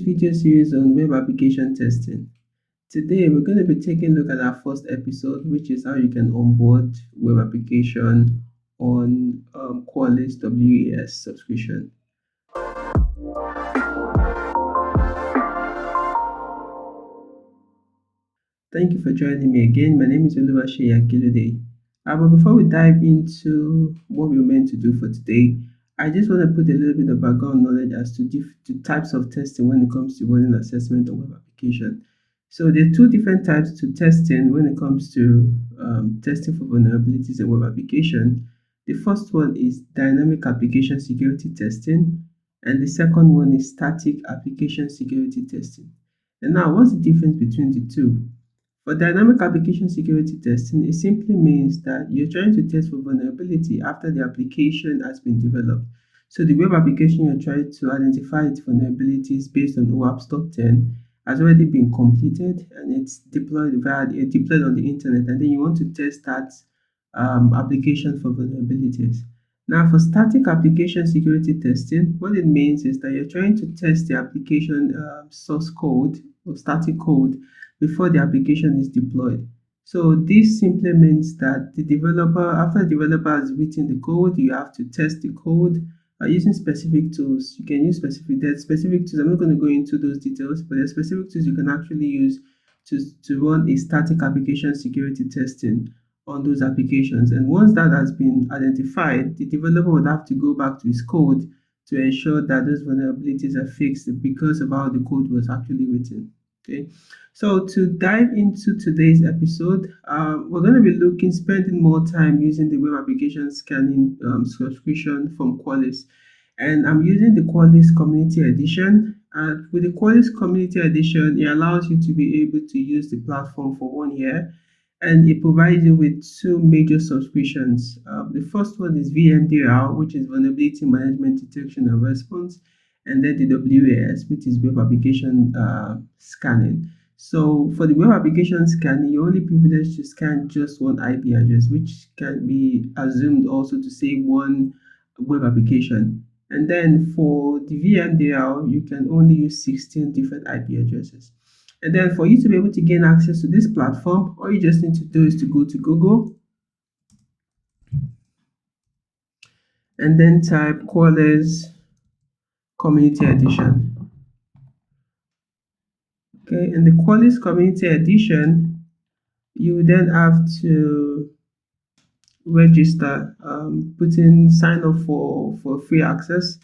video series on web application testing. Today, we're going to be taking a look at our first episode, which is how you can onboard web application on Qualys WAS subscription. Thank you for joining me again. My name is Oluwaseyi Akilode. But before we dive into what we're meant to do for today, I just want to put a little bit of background knowledge as to types of testing when it comes to running assessment on web application. So there are two different types to testing when it comes to testing for vulnerabilities in web application. The first one is dynamic application security testing, and the second one is static application security testing. And now, what's the difference between the two? For dynamic application security testing, it simply means that you're trying to test for vulnerability after the application has been developed. So the web application you're trying to identify its vulnerabilities based on OWASP top 10 has already been completed and it's deployed on the internet, and then you want to test that application for vulnerabilities. Now, for static application security testing, what it means is that you're trying to test the application source code or static code before the application is deployed. So this simply means that after the developer has written the code, you have to test the code using specific tools. You can use specific tools. I'm not going to go into those details, but there are specific tools you can actually use to run a static application security testing on those applications. And once that has been identified, the developer would have to go back to his code to ensure that those vulnerabilities are fixed because of how the code was actually written. Okay, so to dive into today's episode, we're going to be spending more time using the web application scanning subscription from Qualys, and I'm using the Qualys Community Edition. And with the Qualys Community Edition, it allows you to be able to use the platform for 1 year, and it provides you with two major subscriptions. The first one is VMDR, which is Vulnerability Management Detection and Response, and then the WAS, which is web application scanning. So for the web application scanning, you're only privileged to scan just one IP address, which can be assumed also to say one web application. And then for the VMDR, you can only use 16 different IP addresses. And then for you to be able to gain access to this platform, all you just need to do is to go to Google and then type Qualys Community Edition. Okay, in the Qualys Community Edition, you then have to register, sign up for free access,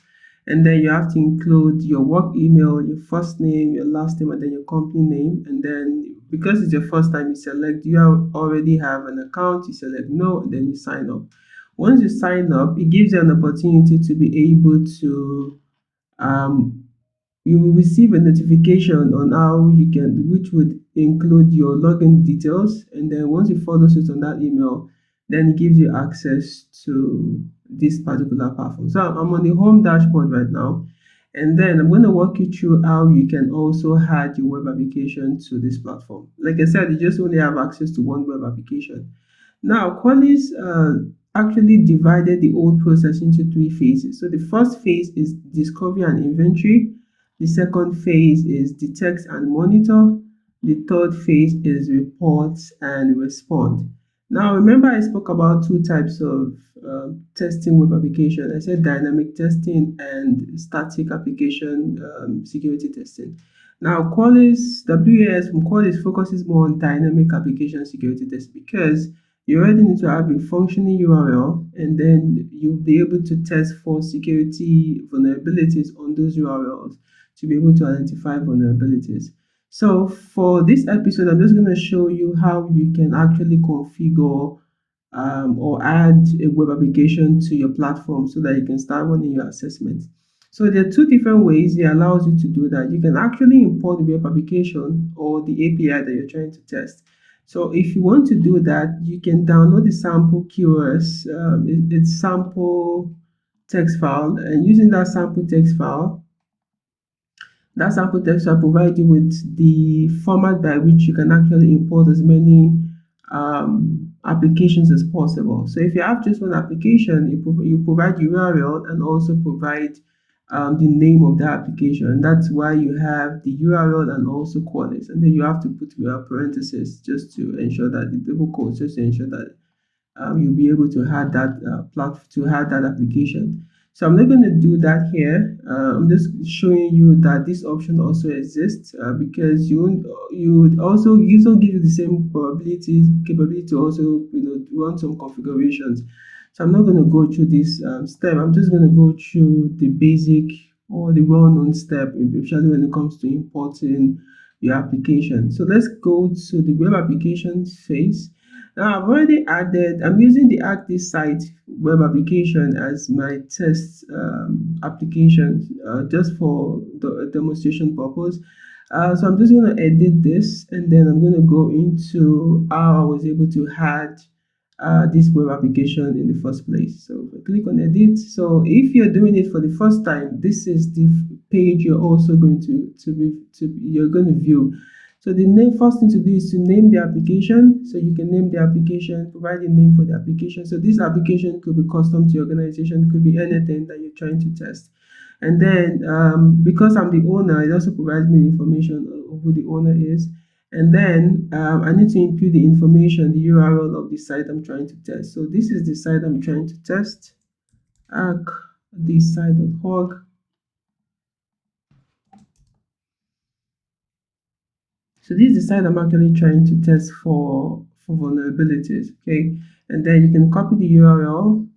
and then you have to include your work email, your first name, your last name, and then your company name. And then because it's your first time, you select you already have an account, you select no, and then you sign up. Once you sign up, it gives you an opportunity to be able to you will receive a notification on how you can, which would include your login details, and then once you follow suit on that email, then it gives you access to this particular platform. So I'm on the home dashboard right now, and then I'm going to walk you through how you can also add your web application to this platform. Like I said, you just only have access to one web application. Now, Qualys actually divided the whole process into 3 phases. So the first phase is discovery and inventory. The second phase is detect and monitor. The third phase is report and respond. Now, remember I spoke about 2 types of testing web application. I said dynamic testing and static application security testing. Now, Qualys WAS from Qualys focuses more on dynamic application security testing because you already need to have a functioning URL, and then you'll be able to test for security vulnerabilities on those URLs to be able to identify vulnerabilities. So for this episode, I'm just going to show you how you can actually configure or add a web application to your platform so that you can start running your assessment. So there are 2 different ways it allows you to do that. You can actually import the web application or the API that you're trying to test. So if you want to do that, you can download the sample QoS, it's sample text file, and using that sample text file provide you with the format by which you can actually import as many applications as possible. So if you have just one application, you provide URL and also provide the name of the application. That's why you have the URL and also Qualys, and then you have to put your parentheses just to ensure that the double quotes, just to ensure that you'll be able to add that application. So I'm not going to do that here. I'm just showing you that this option also exists, because you would also give you the same capability to also run some configurations. So I'm not going to go through this step. I'm just going to go through the basic or the well-known step, especially when it comes to importing your application. So let's go to the web application phase. Now I'm using the Active Site web application as my test application, just for the demonstration purpose. So I'm just going to edit this, and then I'm going to go into how I was able to add this web application in the first place. So if I click on edit, so if you're doing it for the first time, this is the page you're also going you're going to view. So the first thing to do is to name the application. So you can name the application, provide a name for the application. So this application could be custom to your organization, could be anything that you're trying to test. And then because I'm the owner, it also provides me information of who the owner is. And then I need to input the information, the URL of the site I'm trying to test. So this is the site I'm trying to test, arcthesite.org. So this is the site I'm actually trying to test for vulnerabilities, okay? And then you can copy the URL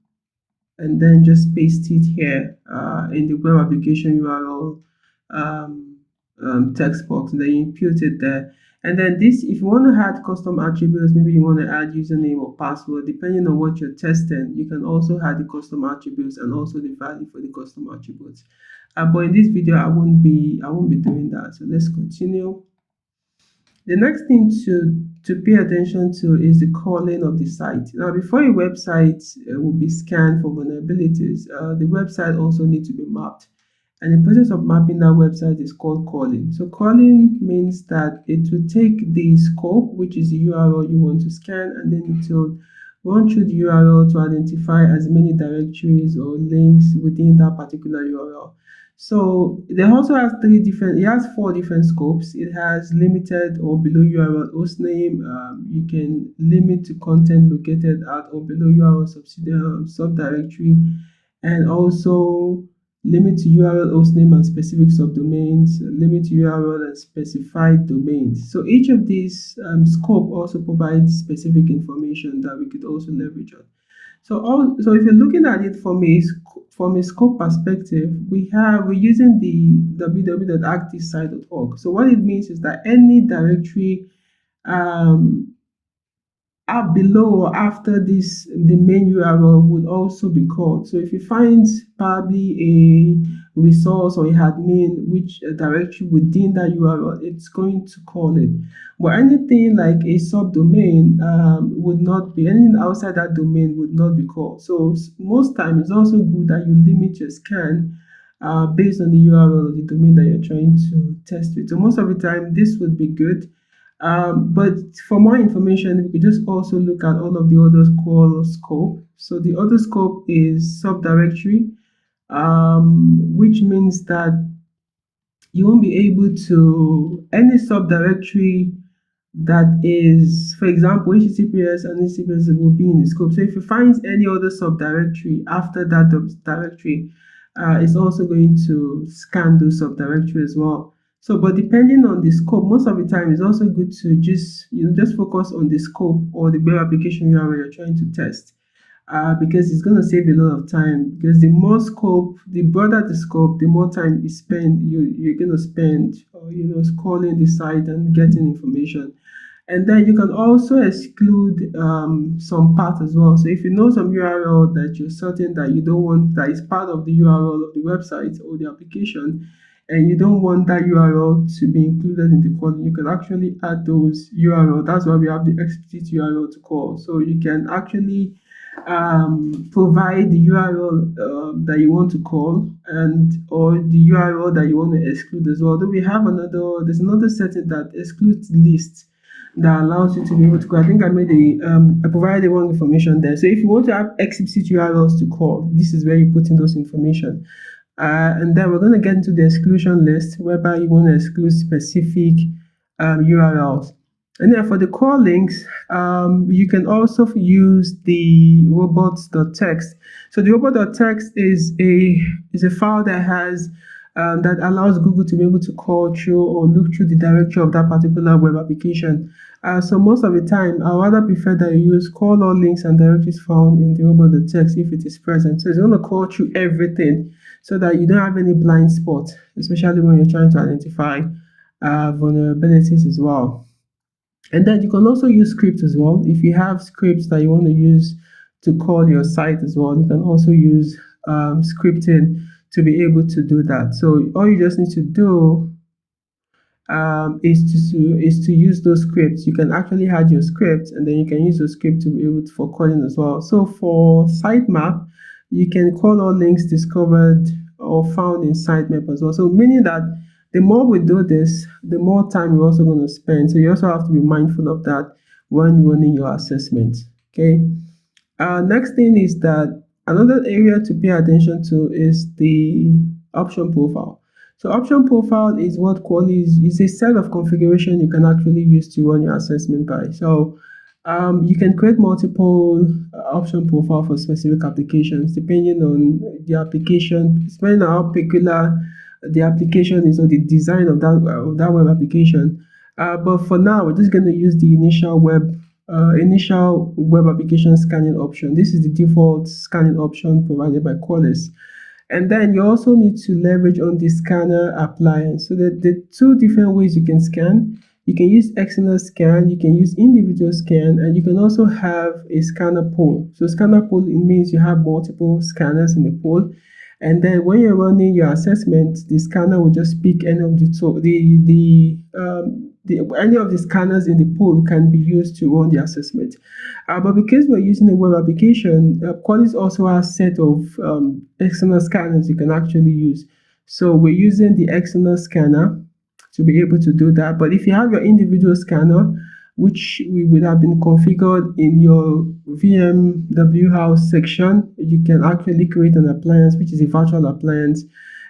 and then just paste it here in the web application URL text box, and then you input it there. And then this, if you want to add custom attributes, maybe you want to add username or password, depending on what you're testing, you can also add the custom attributes and also the value for the custom attributes. But in this video, I won't be doing that. So let's continue. The next thing to pay attention to is the calling of the site. Now, before your website will be scanned for vulnerabilities, the website also needs to be mapped. And the process of mapping that website is called calling. So calling means that it will take the scope, which is the URL you want to scan, and then it will run through the URL to identify as many directories or links within that particular URL. So it also has four different scopes. It has limited or below URL hostname. You can limit to content located at or below URL subdirectory, and also limit to URL hostname and specific subdomains, limit to URL and specified domains. So each of these scope also provides specific information that we could also leverage on. So if you're looking at it from a scope perspective, we're using the www.activesite.org. So what it means is that any directory up below or after this, the main URL would also be called. So if you find probably a resource or a admin which a directory within that URL, it's going to call it. But anything like a subdomain would not be, anything outside that domain would not be called. So most times it's also good that you limit your scan based on the URL of the domain that you're trying to test with. So most of the time this would be good. But for more information, we could just also look at all of the other core scope. So the other scope is subdirectory, which means that you won't be able to, any subdirectory that is, for example, HTTPS and HTTPS will be in the scope. So if you find any other subdirectory after that directory, it's also going to scan those subdirectory as well. So, but depending on the scope, most of the time it's also good to just focus on the scope or the web application URL you're trying to test, because it's going to save a lot of time. Because the more scope, the broader the scope, the more time you spend, you're going to spend, scrolling the site and getting information. And then you can also exclude some parts as well. So if you know some URL that you're certain that you don't want, that is part of the URL of the website or the application, and you don't want that URL to be included in the calling, you can actually add those URL. That's why we have the explicit URL to call. So you can actually provide the URL that you want to call, or the URL that you want to exclude as well. Though there's another setting that excludes lists that allows you to be able to call. I think I provided the wrong information there. So if you want to have explicit URLs to call, this is where you put in those information. And then we're going to get into the exclusion list, whereby you want to exclude specific URLs. And then for the core links, you can also use the robots.txt. So the robot.txt is a file that has that allows Google to be able to call through or look through the directory of that particular web application. So most of the time, I rather prefer that you use call all links and directories found in the robot.txt if it is present. So it's going to call through everything so that you don't have any blind spots, especially when you're trying to identify vulnerabilities as well. And then you can also use scripts as well. If you have scripts that you want to use to call your site as well, you can also use scripting to be able to do that. So all you just need to do is to use those scripts. You can actually add your scripts, and then you can use those scripts to be able to, for calling as well. So for sitemap, you can call all links discovered or found in sitemap as well. So meaning that the more we do this, the more time we're also going to spend. So you also have to be mindful of that when running your assessment. Okay. Next thing is that another area to pay attention to is the option profile. So option profile is what Qualys is a set of configuration you can actually use to run your assessment by. So you can create multiple option profile for specific applications depending on the application, depending on how peculiar the application is or the design of that web application. But for now, we're just going to use the initial web application scanning option. This is the default scanning option provided by Qualys. And then you also need to leverage on the scanner appliance. So the two different ways you can scan. You can use external scan, you can use individual scan, and you can also have a scanner pool. So scanner pool, it means you have multiple scanners in the pool. And then when you're running your assessment, the scanner will just pick any of any of the scanners in the pool can be used to run the assessment. But because we're using a web application, Qualys also has a set of external scanners you can actually use. So we're using the external scanner to be able to do that. But if you have your individual scanner, which we would have been configured in your VM house section, you can actually create an appliance, which is a virtual appliance.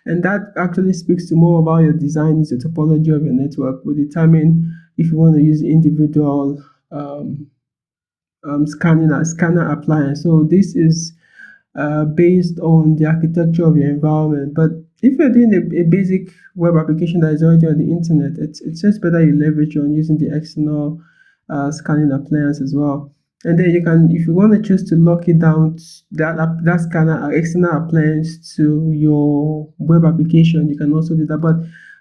And that actually speaks to more about your design, is the topology of your network, will determine if you want to use individual scanner appliance. So this is based on the architecture of your environment. But if you're doing a basic web application that is already on the internet, it's just better you leverage on using the external scanning appliance as well. And then you can, if you want to choose to lock it down, that scanner external appliance to your web application, you can also do that. But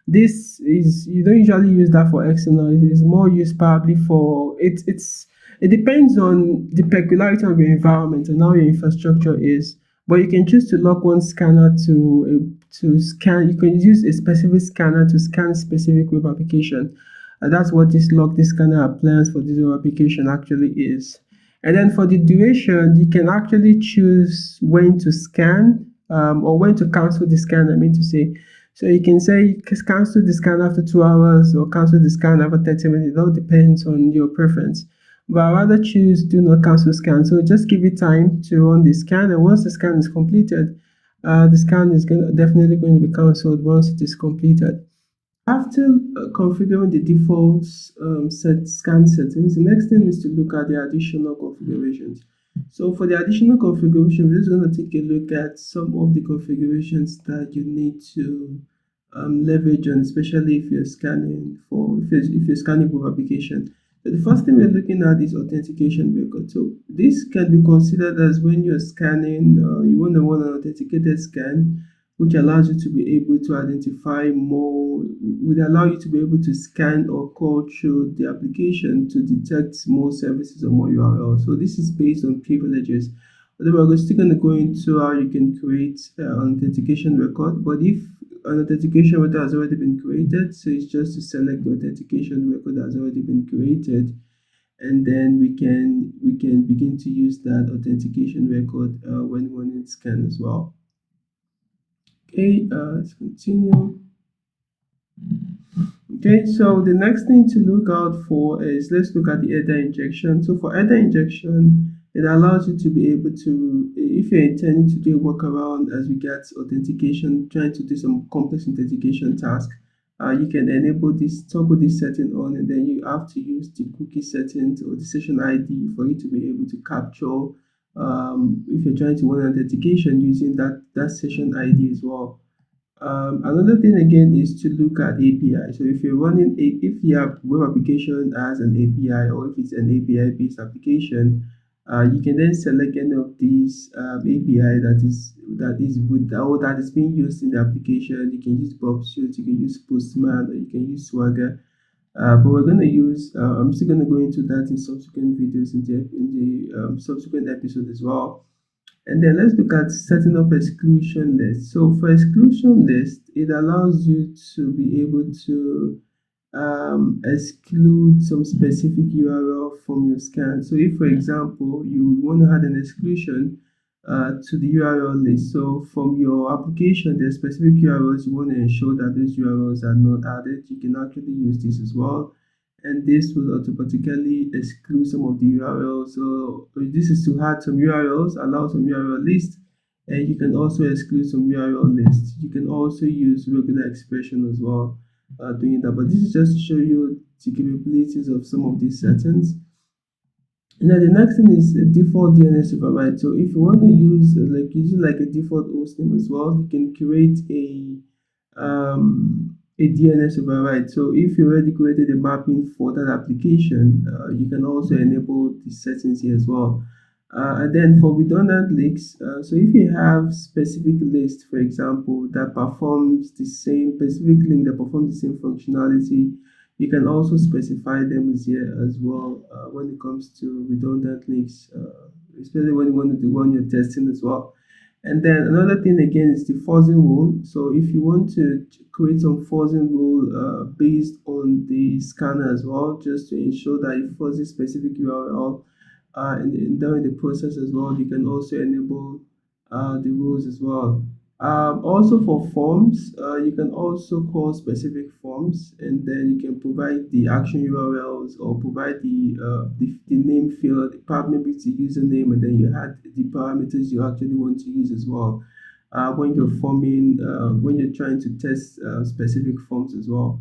this is, you don't usually use that for external. It is more used probably for it depends on the peculiarity of your environment and how your infrastructure is. But you can choose to lock one scanner to scan. You can use a specific scanner to scan specific web application. That's what this scanner appliance for this web application actually is. And then for the duration, you can actually choose when to scan or when to cancel the scan, I mean to say. So you can say cancel the scan after 2 hours or cancel the scan after 30 minutes. It all depends on your preference. But I rather choose do not cancel scan. So just give it time to run the scan, and once the scan is completed, the scan is definitely going to be cancelled once it is completed. After configuring the default scan settings, the next thing is to look at the additional configurations. So for the additional configuration, we're just going to take a look at some of the configurations that you need to leverage on, especially if you're scanning if you're scanning web application. So the first thing we're looking at is authentication record. So this can be considered as when you're scanning, you want to run an authenticated scan, which allows you to be able to identify more, would allow you to be able to scan or call through the application to detect more services or more URLs. So this is based on privileges. But we're still going to go into how you can create an authentication record. But if an authentication record has already been created, so it's just to select the authentication record that has already been created, and then we can begin to use that authentication record when running scan as well. Okay, let's continue. Okay, so the next thing to look out for is, let's look at the header injection. So for header injection, It allows you to be able to, if you're intending to do a workaround as regards authentication, trying to do some complex authentication task, you can enable this, toggle this setting on, and then you have to use the cookie settings or the session ID for you to be able to capture, if you're trying to run authentication using that session ID as well. Another thing again is to look at API. So if you're running if your web application has an API, or if it's an API based application, you can then select any of these API that is with, or that is being used in the application. You can use Bobsuit, you can use Postman, or you can use Swagger. But we're going to use. I'm still going to go into that in subsequent videos in the subsequent episode as well. And then let's look at setting up exclusion list. So for exclusion list, it allows you to be able to exclude some specific URL from your scan. So if, for example, you want to add an exclusion to the URL list, so from your application, there's specific URLs you want to ensure that those URLs are not added, you can actually use this as well. And this will automatically exclude some of the URLs. So this is to add some URLs, allow some URL lists, and you can also exclude some URL lists. You can also use regular expression as well doing that. But this is just to show you the capabilities of some of these settings. Now the next thing is a default DNS override. So if you want to use like a default host name as well, you can create a DNS override. So if you already created a mapping for that application, you can also enable the settings here as well. And then for redundant links, so if you have specific list, for example, that performs the same specific link that performs the same functionality, you can also specify them here as well when it comes to redundant links, especially when you want to do run your testing as well. And then another thing again is the fuzzing rule. So if you want to create some fuzzing rule based on the scanner as well, just to ensure that it fuzzy specific URL during the process as well, you can also enable the rules as well. Also for forms, you can also call specific forms, and then you can provide the action URLs, or provide the name field, maybe it's the username, and then you add the parameters you actually want to use as well when you're when you're trying to test specific forms as well.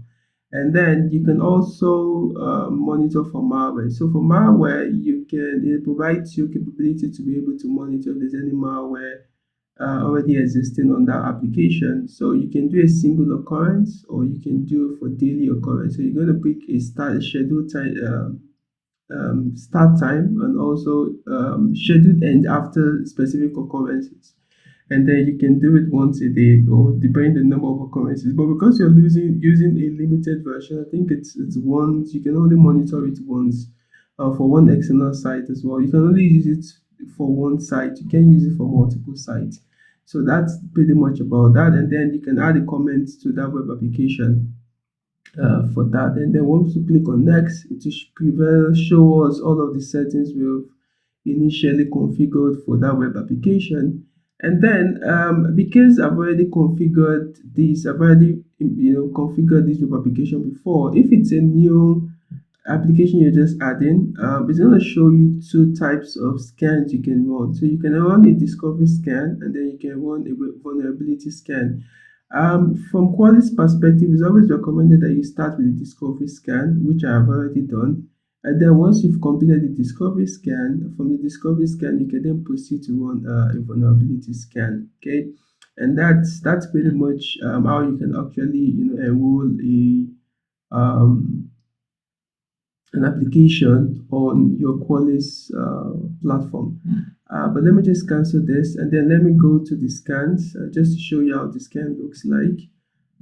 And then you can also monitor for malware. So for malware, it provides you capability to be able to monitor if there's any malware already existing on that application. So you can do a single occurrence, or you can do it for daily occurrence. So you're going to pick a schedule time, start time, and also scheduled end after specific occurrences. And then you can do it once a day, or depending the number of occurrences. But because you're using a limited version, I think it's once. You can only monitor it once for one external site as well. You can only use it for one site. You can use it for multiple sites. So that's pretty much about that. And then you can add a comment to that web application for that. And then once you click on next, it will show us all of the settings we've initially configured for that web application. And then because I've already configured this, I've already configured this web application before. If it's a new application you're just adding, it's going to show you two types of scans you can run. So you can run a discovery scan, and then you can run a vulnerability scan. From Qualys perspective, it's always recommended that you start with the discovery scan, which I have already done. And then once you've completed the discovery scan, from the discovery scan, you can then proceed to run a vulnerability scan. Okay, and that's pretty much how you can actually enroll an application on your Qualys platform. But let me just cancel this, and then let me go to the scans just to show you how the scan looks like.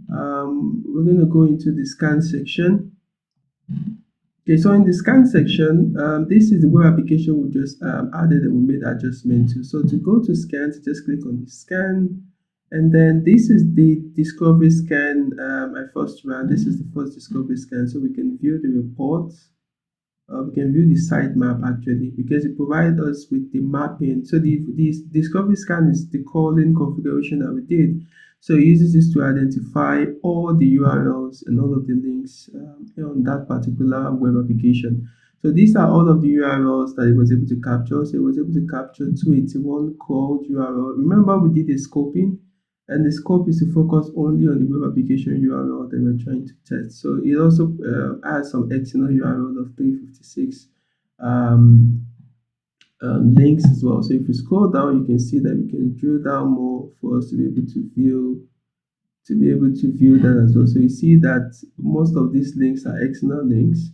We're going to go into the scan section. Okay, so in the scan section, this is the web application we just added and we made adjustment to. So to go to scans, just click on the scan, and then this is the discovery scan I first ran. This is the first discovery scan, so we can view the reports. We can view the sitemap actually, because it provides us with the mapping. So the discovery scan is the calling configuration that we did. So it uses this to identify all the URLs and all of the links on that particular web application. So these are all of the URLs that it was able to capture. So it was able to capture 281 called URL. Remember, we did a scoping, and the scope is to focus only on the web application URL that we're trying to test. So it also has some external URL of 356 um, links as well. So if you scroll down, you can see that we can drill down more for us to be able to view that as well. So you see that most of these links are external links.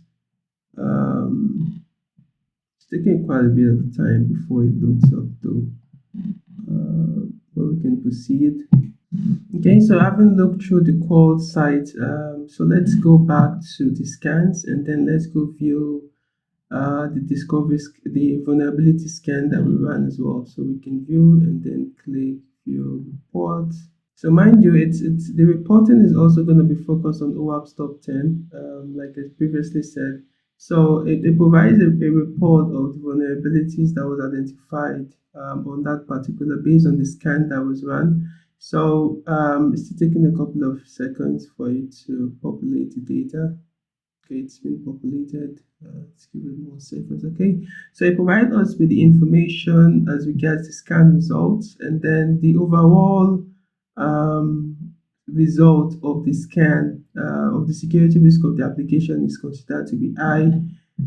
It's taking quite a bit of time before it loads up though, but we can proceed. Okay, so having looked through the qual site, so let's go back to the scans and then let's go view the vulnerability scan that we ran as well. So we can view and then click view reports. So mind you, it's the reporting is also going to be focused on OWASP top 10, like I previously said. So it provides a report of the vulnerabilities that was identified on that particular, based on the scan that was run. So it's taking a couple of seconds for it to populate the data. Okay, it's been populated. Let's give it more seconds. Okay, so it provides us with the information as regards the scan results, and then the overall result of the scan of the security risk of the application is considered to be high.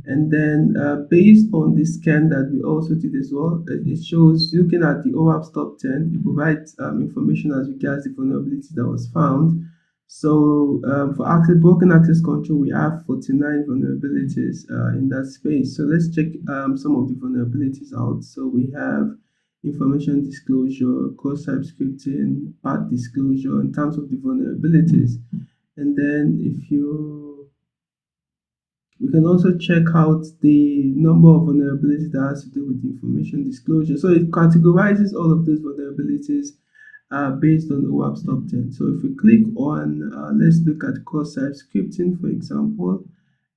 And then based on the scan that we also did as well, it shows, looking at the OWASP top 10, it provides information as regards the vulnerability that was found. So for broken access control, we have 49 vulnerabilities in that space. So let's check some of the vulnerabilities out. So we have information disclosure, cross-site scripting, path disclosure in terms of the vulnerabilities. And then we can also check out the number of vulnerabilities that has to do with information disclosure. So it categorizes all of those vulnerabilities based on OWASP top 10. So if we click on, let's look at cross-site scripting, for example,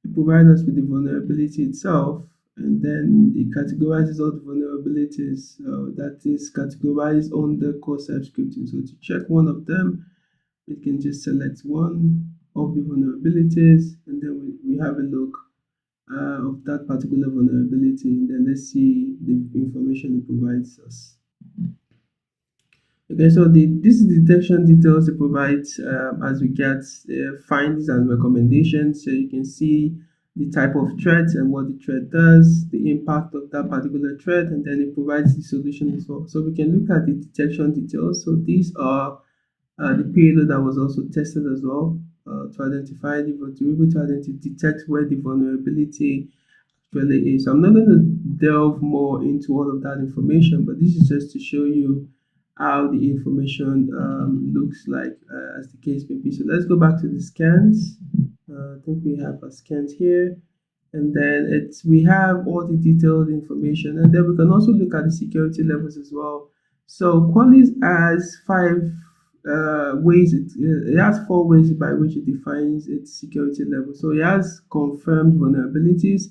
it provides us with the vulnerability itself, and then it categorizes all the vulnerabilities that is categorized under cross-site scripting. So to check one of them, we can just select one of the vulnerabilities, and then we have a look of that particular vulnerability, and then let's see the information it provides us. Okay, so this is the detection details it provides as we get findings and recommendations. So you can see the type of threat and what the threat does, the impact of that particular threat, and then it provides the solution as well. So we can look at the detection details. So these are the payload that was also tested as well to identify to be able to detect where the vulnerability actually is. So I'm not going to delve more into all of that information, but this is just to show you how the information looks like as the case may be. So let's go back to the scans. I think we have our scans here, and then we have all the detailed information, and then we can also look at the security levels as well. So Qualys has it has 4 ways by which it defines its security level. So it has confirmed vulnerabilities,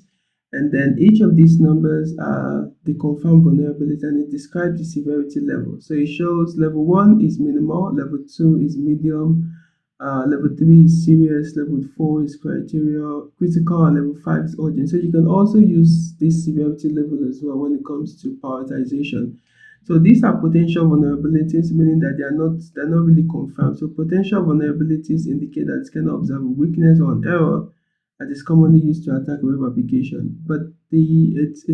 and then each of these numbers are the confirmed vulnerability, and it describes the severity level. So it shows level 1 is minimal, level 2 is medium, level 3 is serious, level 4 is critical, and level 5 is urgent. So you can also use this severity level as well when it comes to prioritization. So these are potential vulnerabilities, meaning that they're not really confirmed. So potential vulnerabilities indicate that it can observe a weakness or an error that is commonly used to attack a web application. But it's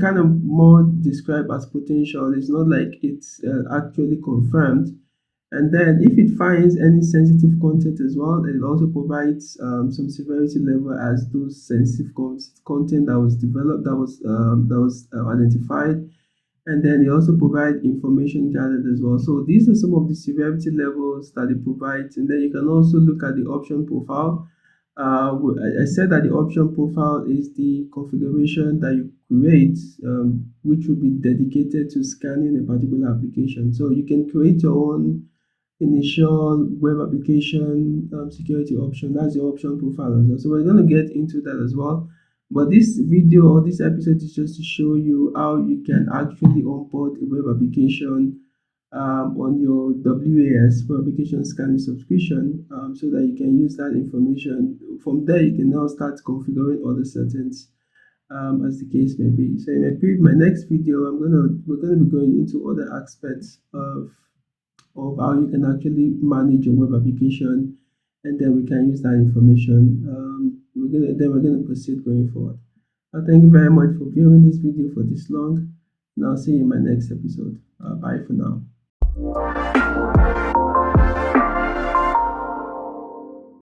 kind of more described as potential. It's not like it's actually confirmed. And then if it finds any sensitive content as well, it also provides some severity level as those sensitive content that was developed, that was identified. And then they also provide information gathered as well. So these are some of the severity levels that it provides. And then you can also look at the option profile. I said that the option profile is the configuration that you create, which will be dedicated to scanning a particular application. So you can create your own initial web application security option. That's your option profile as well. So we're going to get into that as well. But this video or this episode is just to show you how you can actually onboard a web application on your WAS, web application scanning subscription, so that you can use that information. From there, you can now start configuring other settings as the case may be. So in my next video, we're gonna be going into other aspects of how you can actually manage your web application, and then we can use that information. We're gonna proceed going forward. Thank you very much for viewing this video for this long, and I'll see you in my next episode. Bye for now.